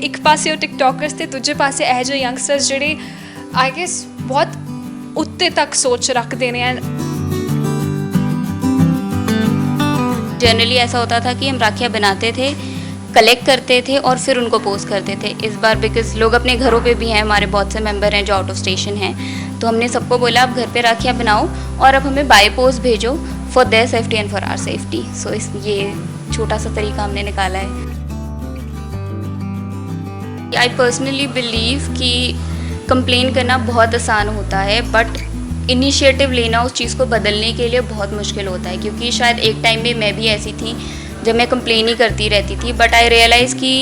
एक पासे टिकटॉकर्स ते दूजे पासे ਇਹੋ ਜਿਹੇ ਯੰਗਸਟਰਸ ਜਿਹੜੇ आई गेस बहुत उत्ते तक सोच रखते हैं। जनरली ऐसा होता था कि हम राखियाँ बनाते थे, कलेक्ट करते थे और फिर उनको पोस्ट करते थे। इस बार बिकॉज लोग अपने घरों पे भी हैं, हमारे बहुत से मेंबर हैं जो आउट ऑफ स्टेशन हैं, तो हमने सबको बोला आप घर पे राखियाँ बनाओ और अब हमें बाय पोस्ट भेजो for their safety and for our safety. So इस ये छोटा सा तरीका हमने निकाला है। आई पर्सनली बिलीव कि कंप्लेन करना बहुत आसान होता है, बट इनिशिएटिव लेना उस चीज़ को बदलने के लिए बहुत मुश्किल होता है, क्योंकि शायद एक टाइम में मैं भी ऐसी थी जब मैं कंप्लेन ही करती रहती थी। बट आई रियलाइज़ कि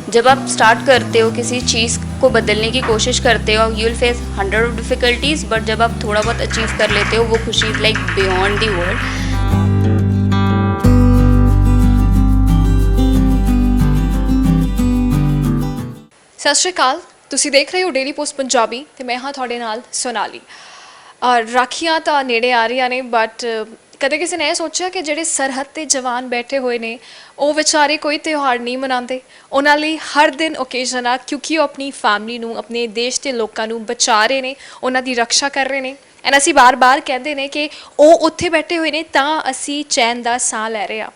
जब आप स्टार्ट करते हो किसी चीज़ को बदलने की कोशिश करते हो, you will face 100 difficulties, but जब आप थोड़ा बहुत अचीव कर लेते हो वो खुशी is like beyond the world. सत श्री अकाल, तुसी देख रहे हो डेली पोस्ट पंजाबी ते मैं हाँ तुहाडे नाल सोनाली। राखियां तो नेड़े आ रही ने, बट कदे किसी ने सोचा कि ਜਿਹੜੇ सरहद ते जवान बैठे हुए ने ਉਹ ਵਿਚਾਰੇ ਕੋਈ त्यौहार नहीं मनाते। ਉਹਨਾਂ ਲਈ हर दिन ओकेजन आ, क्योंकि ਉਹ अपनी फैमिली ਨੂੰ अपने देश के लोगों ਨੂੰ बचा रहे ने, ਉਹਨਾਂ ਦੀ रक्षा कर रहे ने। ਐਂਡ ਅਸੀਂ बार-बार कहते हैं कि ਉਹ ਉੱਥੇ बैठे हुए ने ਤਾਂ ਅਸੀਂ चैन ਦਾ ਸਾਹ ਲੈ ਰਹੇ ਹਾਂ।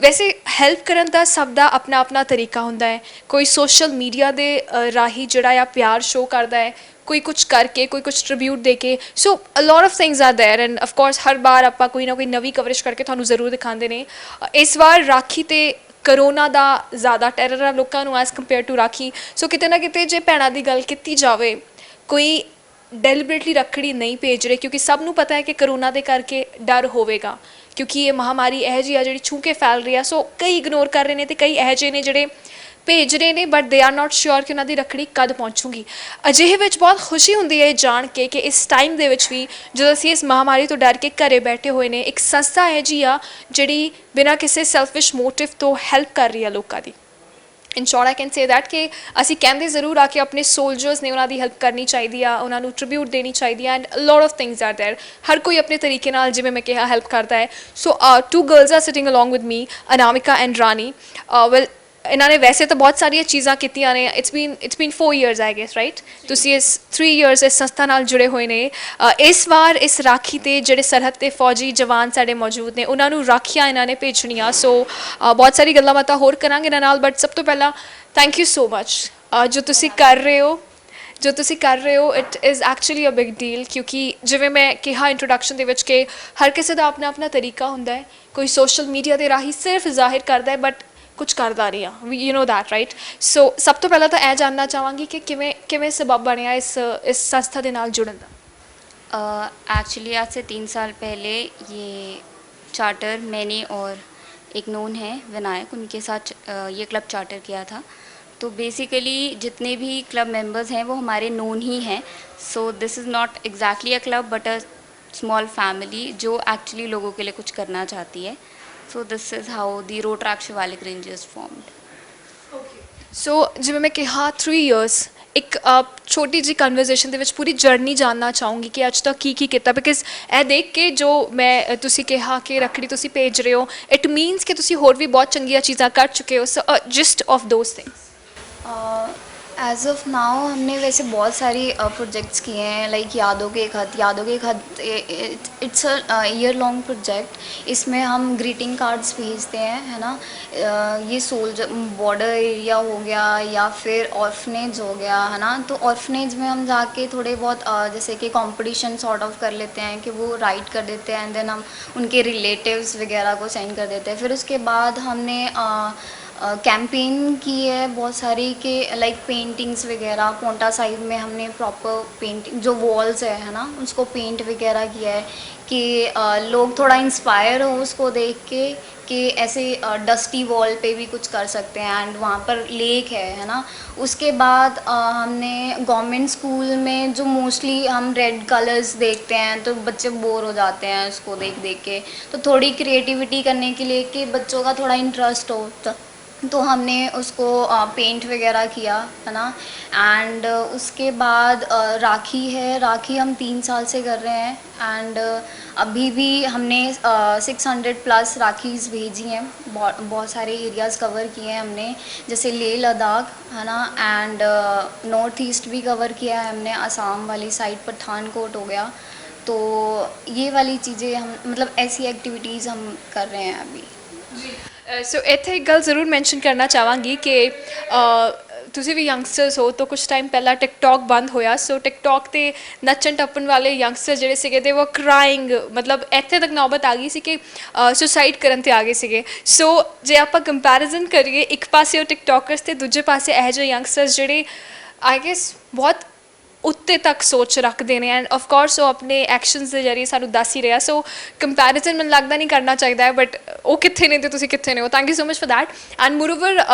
वैसे हैल्प करन दा सब दा अपना अपना तरीका हुंदा है। कोई सोशल मीडिया दे राही जिहड़ा आ प्यार शो करदा है, कोई कुछ करके, कोई कुछ ट्रिब्यूट दे के। So a lot of things are there and of course हर बार आपां कोई ना कोई नवी कवरेज करके तुहानूं जरूर दिखांदे ने। इस बार राखी ते करोना का ज़्यादा टैरर आ लोगों को एज़ कंपेयर टू राखी। सो किते ना किते जे भैणां दी गल कीती जावे, कोई डेलीबरेटली रखड़ी नहीं भेज रहे, क्योंकि सब नूं पता है कि करोना के करके डर होवेगा, क्योंकि ये महामारी यह जी आ जी छू के फैल रही है। सो कई इग्नोर कर रहे हैं तो कई यह जे ने जोड़े भेज रहे हैं, but they are not sure कि उन्होंने रखड़ी कद पहुँचूगी। अजिहे विच बहुत खुशी होंदी है जान के कि इस टाइम दे विच भी जो असीं इस महामारी तो डर के घरे बैठे हुए ने, एक संस्था है जी आ जिहड़ी बिना किसी सैल्फिश मोटिव तो हैल्प कर रही है लोगों की। In short I can say that कि असीं कहंदे जरूर आ कि अपने सोल्जर्स ने उन्हों की हैल्प करनी चाहिए, उन्होंने ट्रिब्यूट देनी चाहिए and lot of things are there. हर कोई अपने तरीके नाल जिवें मैं कहा हैल्प करता है। So 2 girls are sitting along with me, Anamika and Rani. Well इन्होंने वैसे तो बहुत सारिया चीज़ां कीतियां ने। It's been 4 years I guess, right? तुसीं इस 3 ईयर्स इस संस्था नाल जुड़े हुए ने। इस बार इस राखी ते जिहड़े सरहद ते फौजी जवान साडे मौजूद ने, उन्होंने राखियां इन्होंने भेजनियां। सो बहुत सारी गल्लां बातां होर करांगे इन्हां नाल, बट सब तो पहला थैंक यू सो मच जो तुसी कर रहे हो। It is actually a big deal, क्योंकि जिवें मैं कहा इंट्रोडक्शन दे विच कि हर किसी का अपना अपना तरीका हुंदा है। कोई सोशल मीडिया के राही सिर्फ जाहिर करता है, बट कुछ करता नहीं है, यू नो दैट, राइट? सो सब तो पहला तो यह जानना चाहांगी कि किवें सबब बनिया इस संस्था के नाल जुड़न दा। एक्चुअली आज से 3 साल पहले ये चार्टर मैंने और एक नोन है विनायक, उनके साथ ये क्लब चार्टर किया था। तो बेसिकली जितने भी क्लब मेंबर्स हैं वो हमारे नोन ही हैं। So this is not exactly a club but a small family जो एक्चुअली लोगों के लिए कुछ करना चाहती है। So this is how the Rotaract Shivalik range is formed. So जिवें मैं कहा 3 ईयर्स, एक छोटी जी कन्वर्जेशन के पूरी जर्नी जानना चाहूँगी कि अज तक की किया, बिकॉज यह देख के जो मैं तुसी कहा कि रखड़ी तुसी भेज रहे हो, इट मीनस कि तुसी होर भी बहुत चंगिया चीज़ां कर चुके हो। So gist of those things. As of now हमने वैसे बहुत सारी प्रोजेक्ट्स किए हैं, लाइक यादों के खत it's a year long project. इसमें हम ग्रीटिंग कार्ड्स भेजते हैं, है ना। ये सोल्जर बॉर्डर एरिया हो गया या फिर ऑर्फनेज हो गया, है ना। तो ऑर्फनेज में हम जाके थोड़े बहुत जैसे कि कंपटीशन सॉर्ट ऑफ कर लेते हैं कि वो राइट कर देते हैं एंड देन हम उनके रिलेटिव्स वगैरह को सेंड कर देते हैं। फिर उसके बाद हमने कैंपेन की है बहुत सारी कि लाइक पेंटिंग्स वगैरह पोंटा साहिब में हमने प्रॉपर पेंटिंग जो वॉल्स है ना, उसको पेंट वगैरह किया है कि लोग थोड़ा इंस्पायर हो उसको देख के कि ऐसे डस्टी वॉल पे भी कुछ कर सकते हैं। एंड वहाँ पर लेक है ना। उसके बाद हमने गवर्नमेंट स्कूल में जो मोस्टली हम रेड कलर्स देखते हैं तो बच्चे बोर हो जाते हैं उसको देख देख के, तो थोड़ी क्रिएटिविटी करने के लिए कि बच्चों का थोड़ा इंटरेस्ट हो तो हमने उसको पेंट वगैरह किया है ना। एंड उसके बाद राखी है, राखी हम 3 साल से कर रहे हैं। एंड अभी भी हमने 600 प्लस राखीज़ भेजी हैं, बहुत बहुत सारे एरियाज़ कवर किए हैं हमने, जैसे लेह लद्दाख है ना। एंड नॉर्थ ईस्ट भी कवर किया है हमने, असम वाली साइड पठानकोट हो गया। तो ये वाली चीज़ें हम मतलब ऐसी एक्टिविटीज़ हम कर रहे हैं अभी। ਸੋ ਇੱਥੇ ਇੱਕ ਗੱਲ ਜ਼ਰੂਰ ਮੈਂਸ਼ਨ ਕਰਨਾ ਚਾਹਾਂਗੀ ਕਿ ਤੁਸੀਂ ਵੀ ਯੰਗਸਟਰਸ ਹੋ ਤਾਂ ਕੁਝ ਟਾਈਮ ਪਹਿਲਾਂ ਟਿਕਟੌਕ ਬੰਦ ਹੋਇਆ। ਸੋ ਟਿਕਟੌਕ ਤੇ ਨੱਚਣ ਟੱਪਣ ਵਾਲੇ ਯੰਗਸਟਰ ਜਿਹੜੇ ਸੀਗੇ ਦੇ ਉਹ ਕ੍ਰਾਈਂਗ, ਮਤਲਬ ਇੱਥੇ ਤੱਕ ਨੌਬਤ ਆ ਗਈ ਸੀ ਕਿ ਸੁਸਾਈਡ ਕਰਨ ਤੇ ਆ ਗਏ ਸੀਗੇ। ਸੋ ਜੇ ਆਪਾਂ ਕੰਪੈਰੀਜ਼ਨ ਕਰੀਏ, ਇੱਕ ਪਾਸੇ ਉਹ ਟਿਕਟੌਕਰਸ ਤੇ ਦੂਜੇ ਪਾਸੇ ਇਹੋ ਜਿਹੇ ਯੰਗਸਟਰਸ ਜਿਹੜੇ ਆਈ ਗੈਸ ਬਹੁਤ ਉੱਤੇ ਤੱਕ ਸੋਚ ਰੱਖਦੇ ਨੇ ਐਂਡ ਆਫ ਕੋਰਸ ਉਹ ਆਪਣੇ ਐਕਸ਼ਨਸ ਦੇ ਜ਼ਰੀਏ ਸਾਨੂੰ ਦੱਸ ਹੀ ਰਿਹਾ। ਸੋ ਕੰਪੈਰੀਜ਼ਨ ਮੈਨੂੰ ਲੱਗਦਾ ਨਹੀਂ ਕਰਨਾ ਚਾਹੀਦਾ ਹੈ, ਬਟ ਉਹ ਕਿੱਥੇ ਨੇ ਤੇ ਤੁਸੀਂ ਕਿੱਥੇ ਨੇ ਹੋ। Thank you so much for that. And moreover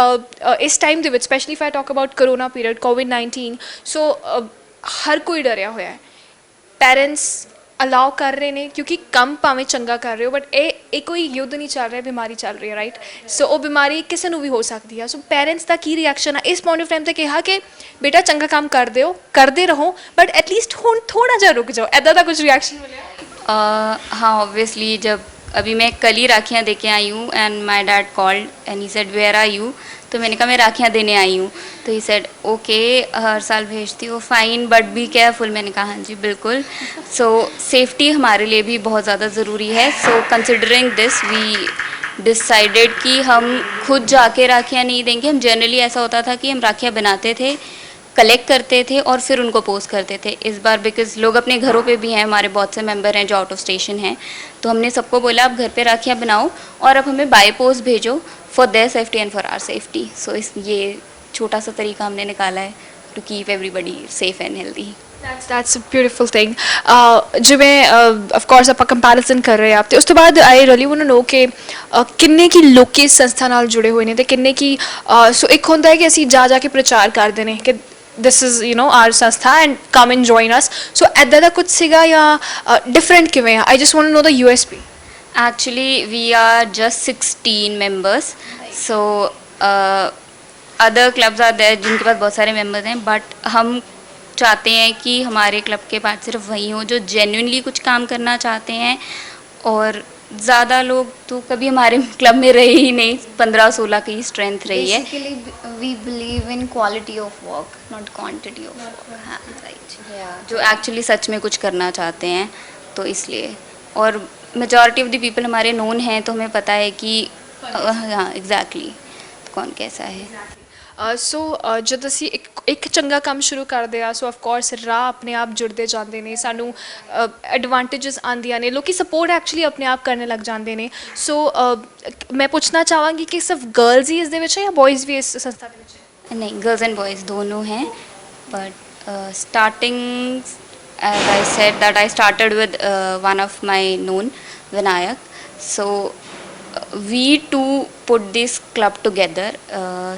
ਇਸ ਟਾਈਮ ਦੇ ਵਿੱਚ specially if I talk about corona period, ਕੋਵਿਡ-19, ਸੋ ਹਰ ਕੋਈ ਡਰਿਆ ਹੋਇਆ ਹੈ। ਪੈਰੈਂਟਸ ਅਲਾਓ ਕਰ ਰਹੇ ਨੇ ਕਿਉਂਕਿ ਕੰਮ ਭਾਵੇਂ ਚੰਗਾ ਕਰ ਰਹੇ ਹੋ, ਬਟ ਇਹ ਕੋਈ ਯੁੱਧ ਨਹੀਂ ਚੱਲ ਰਿਹਾ, ਬਿਮਾਰੀ ਚੱਲ ਰਹੀ ਹੈ, ਰਾਈਟ। ਸੋ ਉਹ ਬਿਮਾਰੀ ਕਿਸੇ ਨੂੰ ਵੀ ਹੋ ਸਕਦੀ ਹੈ। ਸੋ ਪੈਰੈਂਟਸ ਦਾ ਕੀ ਰਿਐਕਸ਼ਨ ਆ ਇਸ ਪੁਆਇੰਟ ਆਫ ਟਾਈਮ 'ਤੇ ਕਿਹਾ ਕਿ ਬੇਟਾ ਚੰਗਾ ਕੰਮ ਕਰਦੇ ਹੋ, ਕਰਦੇ ਰਹੋ, ਬਟ ਐਟਲੀਸਟ ਹੁਣ ਥੋੜਾ ਜਿਹਾ ਰੁਕ ਜਾਓ, ਇੱਦਾਂ ਦਾ ਕੁਝ ਰਿਐਕਸ਼ਨ ਮਿਲਿਆ? हाँ ऑब्वियसली जब अभी मैं कल ही राखियाँ दे के आई हूँ and my dad called and he said where are you, तो मैंने कहा मैं राखियाँ देने आई हूँ। तो ही सेड ओके हर साल भेजती हो, फाइन बट बी केयरफुल। मैंने कहा हाँ जी बिल्कुल। सो सेफ्टी हमारे लिए भी बहुत ज़्यादा ज़रूरी है। So considering this we decided कि हम खुद जाके राखियाँ नहीं देंगे। हम जनरली ऐसा होता था कि हम राखियाँ बनाते थे, कलेक्ट करते थे और फिर उनको पोस्ट करते थे। इस बार बिकॉज़ लोग अपने घरों पे भी हैं, हमारे बहुत से मेंबर हैं जो आउट ऑफ स्टेशन हैं, तो हमने सबको बोला आप घर पे राखियाँ बनाओ और अब हमें बाय पोस्ट भेजो for their safety and for our safety. So इस ये छोटा सा तरीका हमने निकाला है to keep everybody safe and healthy. That's a beautiful thing. ਜਿਵੇਂ of course ਆਪਾਂ ਕੰਪੈਰੀਜ਼ਨ ਕਰ ਰਹੇ ਆ ਤੇ ਉਸ ਤੋਂ ਬਾਅਦ I really want to know ਕਿ ਕਿੰਨੇ ਕੀ ਲੋਕੀ ਇਸ ਸੰਸਥਾ ਨਾਲ ਜੁੜੇ ਹੋਏ ਨੇ ਤੇ ਕਿੰਨੇ ਕੀ ਸੋ ਇੱਕ ਹੁੰਦਾ ਹੈ ਕਿ ਅਸੀਂ ਜਾ ਕੇ ਪ੍ਰਚਾਰ ਕਰਦੇ ਨੇ ਕਿ this is you know R ਸੰਸਥਾ and come and join us. So ਇੱਦਾਂ ਦਾ ਕੁਝ ਸੀਗਾ ਜਾਂ ਡਿਫਰੈਂਟ ਕਿਵੇਂ ਆ? I just want to know the USP। Actually, we are just 16 members. So, other clubs are there जिनके पास बहुत सारे members हैं, but हम चाहते हैं कि हमारे क्लब के पास सिर्फ वही हो जो जेन्युइनली कुछ काम करना चाहते हैं। और ज़्यादा लोग तो कभी हमारे क्लब में रहे ही नहीं, 15-16 की स्ट्रेंथ रही है। Basically we believe in quality of work not quantity of work. हाँ राइट। जो एक्चुअली सच में कुछ करना चाहते हैं, तो इसलिए। और मेजॉरिटी ऑफ द पीपल हमारे नोन हैं, तो हमें पता है कि हाँ एग्जैक्टली कौन कैसा है। ਸੋ ਜਦ ਅਸੀਂ ਇੱਕ ਚੰਗਾ ਕੰਮ ਸ਼ੁਰੂ ਕਰਦੇ ਆ, ਸੋ ਆਫ ਕੋਰਸ ਰਾਹ ਆਪਣੇ ਆਪ ਜੁੜਦੇ ਜਾਂਦੇ ਨੇ, ਸਾਨੂੰ ਐਡਵਾਂਟੇਜਸ ਆਉਂਦੀਆਂ ਨੇ, ਲੋਕੀ ਸਪੋਰਟ ਐਕਚੁਅਲੀ ਆਪਣੇ ਆਪ ਕਰਨ ਲੱਗ ਜਾਂਦੇ ਨੇ। ਸੋ ਮੈਂ ਪੁੱਛਣਾ ਚਾਹਾਂਗੀ ਕਿ ਸਿਰਫ ਗਰਲਜ਼ ਹੀ ਇਸ ਦੇ ਵਿੱਚ ਹੈ ਜਾਂ ਬॉयज़ भी इस संस्था ਦੇ ਵਿੱਚ ਹੈ? नहीं, गर्ल्स एंड बॉयज़ दोनों हैं, but starting as I said that I started with one of my known Vinayak. So we too put this club together.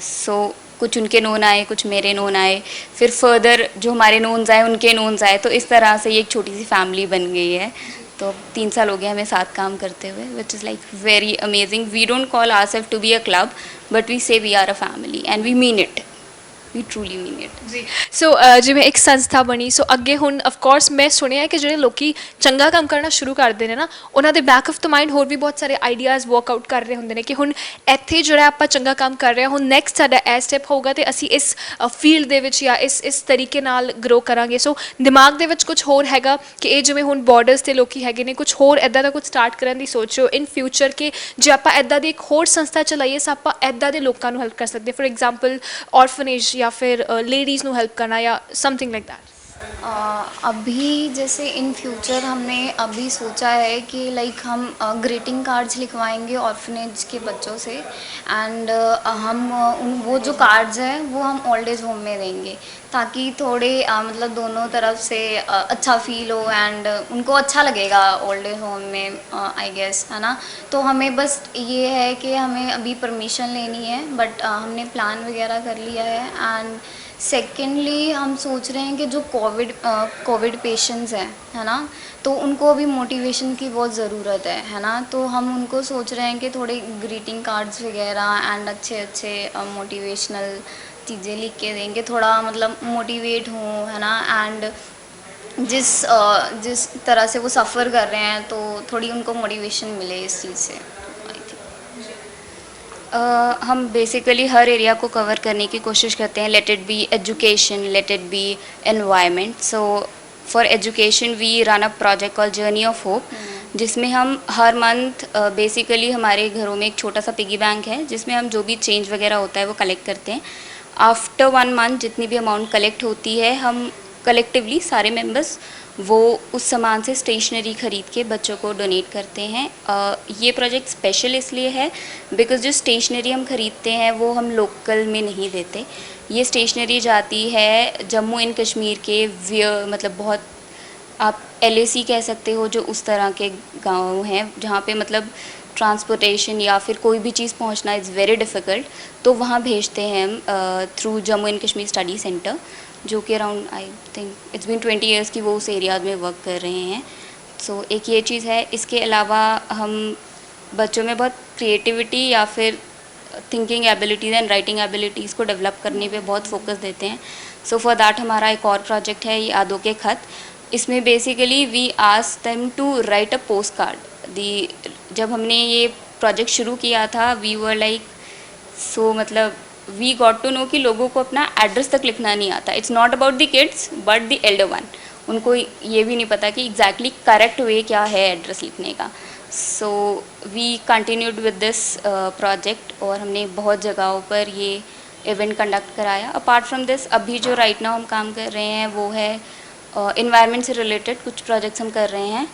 So कुछ उनके नोन आए, कुछ मेरे नोन आए, फिर फर्दर जो हमारे नोन्स आए उनके नोन्स आए, तो इस तरह से ये एक छोटी सी फैमिली बन गई है। तो 3 साल हो गए हमें साथ काम करते हुए, which is like very amazing. We don't call ourselves to be a club, but we say we are a family and we mean it, we truly mean it. ਜੀ। ਸੋ ਜਿਵੇਂ ਇੱਕ ਸੰਸਥਾ ਬਣੀ, ਸੋ ਅੱਗੇ ਹੁਣ ਆਫ ਕੋਰਸ ਮੈਂ ਸੁਣਿਆ ਕਿ ਜਿਹੜੇ ਲੋਕੀ ਚੰਗਾ ਕੰਮ ਕਰਨਾ ਸ਼ੁਰੂ ਕਰਦੇ ਨੇ ਨਾ, ਉਹਨਾਂ ਦੇ ਬੈਕ ਆਫ ਦ ਮਾਈਂਡ ਹੋਰ ਵੀ ਬਹੁਤ ਸਾਰੇ ਆਈਡੀਆਜ਼ ਵਰਕਆਊਟ ਕਰ ਰਹੇ ਹੁੰਦੇ ਨੇ ਕਿ ਹੁਣ ਇੱਥੇ ਜਿਹੜਾ ਆਪਾਂ ਚੰਗਾ ਕੰਮ ਕਰ ਰਹੇ ਹਾਂ, ਹੁਣ ਨੈਕਸਟ ਸਾਡਾ ਇਹ ਸਟੈਪ ਹੋਊਗਾ ਤੇ ਅਸੀਂ ਇਸ ਫੀਲਡ ਦੇ ਵਿੱਚ ਜਾਂ ਇਸ ਤਰੀਕੇ ਨਾਲ ਗਰੋ ਕਰਾਂਗੇ। ਸੋ ਦਿਮਾਗ ਦੇ ਵਿੱਚ ਕੁਝ ਹੋਰ ਹੈਗਾ ਕਿ ਇਹ ਜਿਵੇਂ ਹੁਣ ਬਾਰਡਰਸ ਤੇ ਲੋਕੀ ਹੈਗੇ ਨੇ, ਕੁਝ ਹੋਰ ਇੱਦਾਂ ਦਾ ਕੁਝ ਸਟਾਰਟ ਕਰਨ ਦੀ ਸੋਚੋ ਇਨ ਫਿਊਚਰ ਕਿ ਜੇ ਆਪਾਂ ਇੱਦਾਂ ਦੀ ਇੱਕ ਹੋਰ ਸੰਸਥਾ ਚਲਾਈਏ ਤਾਂ ਆਪਾਂ ਇੱਦਾਂ ਦੇ ਲੋਕਾਂ ਨੂੰ ਹੈਲਪ ਕਰ ਸਕਦੇ, ਫॉर एग्जांपल ऑर्फनेज या फिर लेडीज़ ਨੂੰ हेल्प करना या समथिंग लाइक दैट? अभी जैसे इन फ्यूचर हमने अभी सोचा है कि लाइक हम ग्रीटिंग कार्ड्स लिखवाएंगे ऑर्फनेज के बच्चों से। एंड हम वो जो कार्ड्स हैं वो हम ओल्ड एज होम में देंगे ताकि थोड़े मतलब दोनों तरफ से अच्छा फील हो एंड उनको अच्छा लगेगा ओल्ड एज होम में आई गेस, है ना। तो हमें बस ये है कि हमें अभी परमिशन लेनी है, बट हमने प्लान वगैरह कर लिया है एंड सेकेंडली हम सोच रहे हैं कि जो कोविड पेशेंट्स हैं, है ना, तो उनको अभी मोटिवेशन की बहुत ज़रूरत है ना, तो हम उनको सोच रहे हैं कि थोड़े ग्रीटिंग कार्ड्स वगैरह एंड अच्छे अच्छे मोटिवेशनल चीज़ें लिख के देंगे, थोड़ा मतलब मोटिवेट हों, है ना, एंड जिस तरह से वो सफ़र कर रहे हैं तो थोड़ी उनको मोटिवेशन मिले इस चीज़ से, आई थिंक। हम बेसिकली हर एरिया को कवर करने की कोशिश करते हैं. Let it be education, let it be environment. So for education we run a project call journey of hope, जिसमें हम हर मंथ बेसिकली हमारे घरों में एक छोटा सा पिगी बैंक है जिसमें हम जो भी चेंज वगैरह होता है वो कलेक्ट करते हैं. आफ्टर 1 मंथ जितनी भी अमाउंट कलेक्ट होती है हम कलेक्टिवली सारे मेंबर्स वो उस सामान से स्टेशनरी ख़रीद के बच्चों को डोनेट करते हैं. ये प्रोजेक्ट स्पेशल इसलिए है बिकॉज़ जो स्टेशनरी हम ख़रीदते हैं वो हम लोकल में नहीं देते. ये स्टेशनरी जाती है जम्मू एंड कश्मीर के मतलब बहुत आप LAC कह सकते हो, जो उस तरह के गाँव हैं जहाँ पे मतलब ट्रांसपोर्टेशन या फिर कोई भी चीज़ पहुँचना इज़ वेरी डिफ़िकल्ट. तो वहाँ भेजते हैं हम through Jammu and Kashmir study centre, जो कि around I think it's been 20 years की वो उस एरिया में वर्क कर रहे हैं. सो एक ये चीज़ है. इसके अलावा हम बच्चों में बहुत क्रिएटिविटी या फिर thinking abilities and writing abilities को डेवलप करने पे बहुत फोकस देते हैं. सो फॉर दैट हमारा एक और प्रोजेक्ट है यादों के खत. इसमें basically we ask them to write a postcard. जब हमने ये प्रोजेक्ट शुरू किया था वी वर लाइक सो मतलब वी गॉट टू नो कि लोगों को अपना एड्रेस तक लिखना नहीं आता. It's not about the kids but the Elder one. उनको ये भी नहीं पता कि एग्जैक्टली करेक्ट वे क्या है एड्रेस लिखने का. So we continued with this project और हमने बहुत जगहों पर ये इवेंट कंडक्ट कराया. अपार्ट फ्रॉम दिस अभी जो राइट नाउ हम काम कर रहे हैं वो है इन्वायरमेंट से रिलेटेड कुछ प्रोजेक्ट्स हम कर रहे हैं,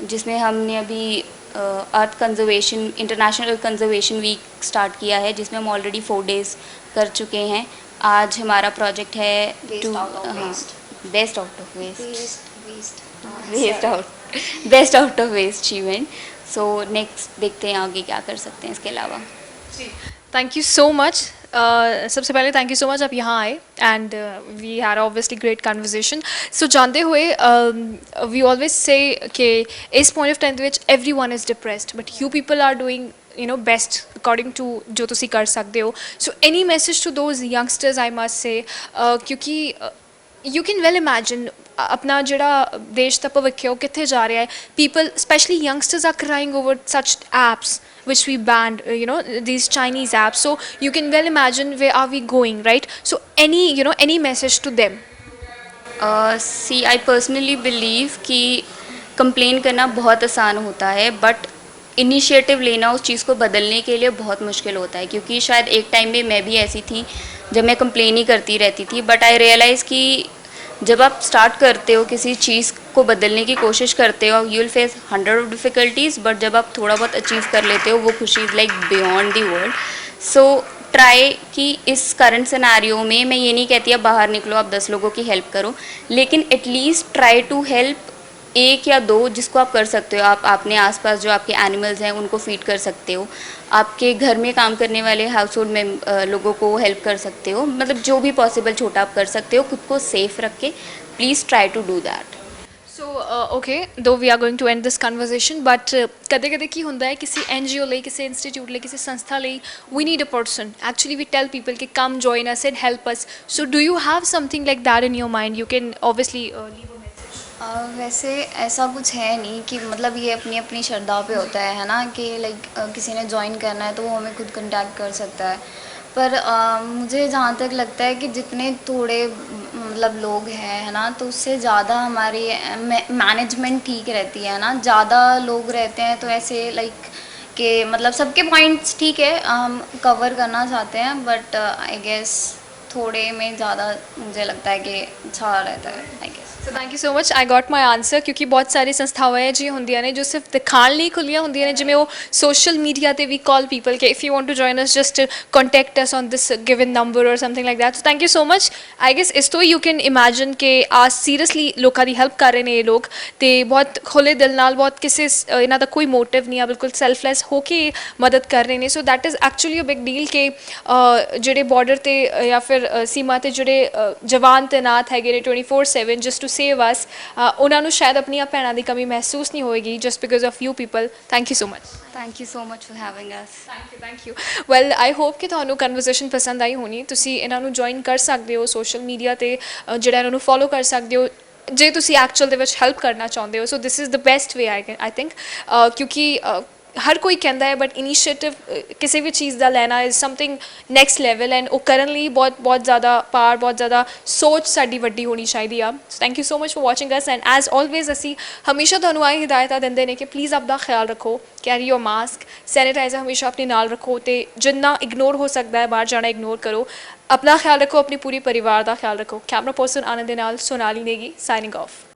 जिसमें हमने अभी earth conservation international conservation week start किया है, जिसमें हम ऑलरेडी 4 डेज़ कर चुके हैं. आज हमारा प्रोजेक्ट है Waste out of waste. Best out of waste waste best out of waste event. So next देखते हैं आगे क्या कर सकते हैं इसके अलावा. Thank you so much. सबसे पहले थैंक यू सो मच आप यहाँ आए and we had obviously great conversation. So जानते हुए वी ऑलवेज से कि इस पॉइंट ऑफ टाइम ਦੇ ਵਿੱਚ everyone is depressed but you people are doing best according to जो तुसी कर सकते हो. So any message to those youngsters I must say, क्योंकि यू कैन वेल इमेजिन अपना ਜਿਹੜਾ देश ਦਾ ਭਵਿੱਖ ਹੈ ਉਹ ਕਿੱਥੇ ਜਾ ਰਿਹਾ ਹੈ. People specially youngsters are crying over such apps which we banned, these Chinese apps. So you can well imagine where are we going, right? So any message to them? See I personally believe कि complain करना बहुत आसान होता है but initiative लेना उस चीज़ को बदलने के लिए बहुत मुश्किल होता है. क्योंकि शायद एक टाइम में मैं भी ऐसी थी जब मैं कंप्लेन ही करती रहती थी. बट आई रियलाइज़ कि जब आप स्टार्ट करते हो किसी चीज़ को बदलने की कोशिश करते हो you will face 100 of difficulties, but जब आप थोड़ा बहुत अचीव कर लेते हो वो खुशी is like beyond the world. So try कि इस करंट सिनेरियो में मैं ये नहीं कहती अब बाहर निकलो आप 10 लोगों की हेल्प करो, लेकिन एटलीस्ट ट्राई टू हेल्प 1 या 2 जिसको आप कर सकते हो. आप अपने आसपास जो आपके एनिमल्स हैं उनको फीड कर सकते हो, आपके घर में काम करने वाले हाउस होल्ड में लोगों को हेल्प कर सकते हो. मतलब जो भी पॉसिबल छोटा आप कर सकते हो खुद को सेफ रख के. Please try to do that. So okay, though we are going to end this conversation, but ਕਦੇ ਕਦੇ ਕੀ ਹੁੰਦਾ ਹੈ ਕਿਸੇ NGO ਲਈ, ਕਿਸੇ ਇੰਸਟੀਚਿਊਟ ਲਈ, ਕਿਸੇ ਸੰਸਥਾ ਲਈ we need a person. Actually we tell people कि come join us and help us. So do you have something like that in your mind? You can obviously leave a message. वैसे ऐसा कुछ है नहीं कि मतलब ये अपनी अपनी श्रद्धा पे होता है ना, कि लाइक किसी ने ज्वाइन करना है तो वो हमें खुद कांटेक्ट कर सकता है. पर मुझे जहाँ तक लगता है कि जितने थोड़े मतलब लोग हैं, है ना, तो उससे ज़्यादा हमारी मैनेजमेंट ठीक रहती है ना. ज़्यादा लोग रहते हैं तो ऐसे लाइक कि मतलब सबके पॉइंट्स ठीक है हम कवर करना चाहते हैं, बट आई गेस थोड़े में ज़्यादा मुझे लगता है कि अच्छा रहता है I guess. So thank you so much. I got my answer. क्योंकि बहुत सारी संस्थावां है जिहियां ਹੁੰਦੀਆਂ ਨੇ जो सिर्फ दिखाने ਲਈ खुलियां ਹੁੰਦੀਆਂ ਨੇ, ਜਿਵੇਂ ਉਹ सोशल मीडिया ਤੇ ਵੀ कॉल पीपल कि if you want to join us just contact us on this given number और something like that. So thank you so much. I guess ਇਸ ਤੋਂ ਯੂ ਕੈਨ ਇਮੈਜਿਨ ਕਿ ਆ ਸੀਰੀਅਸਲੀ ਲੋਕਾਂ ਦੀ help ਕਰ ਰਹੇ ਨੇ ਇਹ ਲੋਕ ਤੇ ਬਹੁਤ ਖੁੱਲੇ ਦਿਲ ਨਾਲ, ਬਹੁਤ ਕਿਸੇ ਇਹਨਾਂ ਦਾ ਕੋਈ ਮੋਟਿਵ ਨਹੀਂ ਆ, ਬਿਲਕੁਲ ਸੈਲਫਲੈਸ ਹੋ ਕੇ ਮਦਦ ਕਰ ਰਹੇ ਨੇ. So that is actually a big deal ਕਿ ਜਿਹੜੇ ਬਾਰਡਰ ਤੇ ਜਾਂ ਫਿਰ ਬਾਰਡਰ ਸੀਮਾ ਤੇ ਜਿਹੜੇ ਜਵਾਨ ਤੈਨਾਤ ਹੈਗੇ ਨੇ 24/7 ਜਸਟ ਟੂ ਸੇਵ ਅਸ, ਉਹਨਾਂ ਨੂੰ ਸ਼ਾਇਦ ਆਪਣੀਆਂ ਭੈਣਾਂ ਦੀ ਕਮੀ ਮਹਿਸੂਸ ਨਹੀਂ ਹੋਏਗੀ just because of you people. Thank you so much. Thank you so much for having us. Thank you. Well I hope ਕਿ ਤੁਹਾਨੂੰ ਕਨਵਰਸੇਸ਼ਨ ਪਸੰਦ ਆਈ ਹੋਣੀ। ਤੁਸੀਂ ਇਹਨਾਂ ਨੂੰ ਜੁਆਇਨ ਕਰ ਸਕਦੇ ਹੋ ਸੋਸ਼ਲ ਮੀਡੀਆ ਤੇ, ਜਿਹੜਾ ਇਹਨਾਂ ਨੂੰ ਫੋਲੋ ਕਰ ਸਕਦੇ ਹੋ ਜੇ ਤੁਸੀਂ ਐਕਚੁਅਲ ਦੇ ਵਿੱਚ ਹੈਲਪ ਕਰਨਾ ਚਾਹੁੰਦੇ ਹੋ। So this is the best way I think, ਕਿਉਂਕਿ ਹਰ ਕੋਈ ਕਹਿੰਦਾ ਹੈ ਬਟ ਇਨੀਸ਼ੀਏਟਿਵ ਕਿਸੇ ਵੀ ਚੀਜ਼ ਦਾ ਲੈਣਾ is something next level, and ਉਹ ਕਰਨ ਲਈ ਬਹੁਤ ਜ਼ਿਆਦਾ ਪਾਰ, ਬਹੁਤ ਜ਼ਿਆਦਾ ਸੋਚ ਸਾਡੀ ਵੱਡੀ ਹੋਣੀ ਚਾਹੀਦੀ ਆ। Thank you so much for watching us, and as always ਅਸੀਂ ਹਮੇਸ਼ਾ ਤੁਹਾਨੂੰ ਆਹ ਹਿਦਾਇਤਾਂ ਦਿੰਦੇ ਨੇ ਕਿ ਪਲੀਜ਼ ਆਪਦਾ ਖਿਆਲ ਰੱਖੋ, ਕੈਰੀ ਯੋਰ ਮਾਸਕ, ਸੈਨੀਟਾਈਜ਼ਰ ਹਮੇਸ਼ਾ ਆਪਣੇ ਨਾਲ ਰੱਖੋ, ਤੇ ਜਿੰਨਾ ਇਗਨੋਰ ਹੋ ਸਕਦਾ ਹੈ ਬਾਹਰ ਜਾਣਾ ਇਗਨੋਰ ਕਰੋ। ਆਪਣਾ ਖਿਆਲ ਰੱਖੋ, ਆਪਣੀ ਪੂਰੀ ਪਰਿਵਾਰ ਦਾ ਖਿਆਲ ਰੱਖੋ। ਕੈਮਰਾ ਪਰਸਨ ਆਨੰਦ ਦੇ ਨਾਲ ਸੋਨਾਲੀ ਨੇਗੀ, ਸਾਈਨਿੰਗ ਆਫ।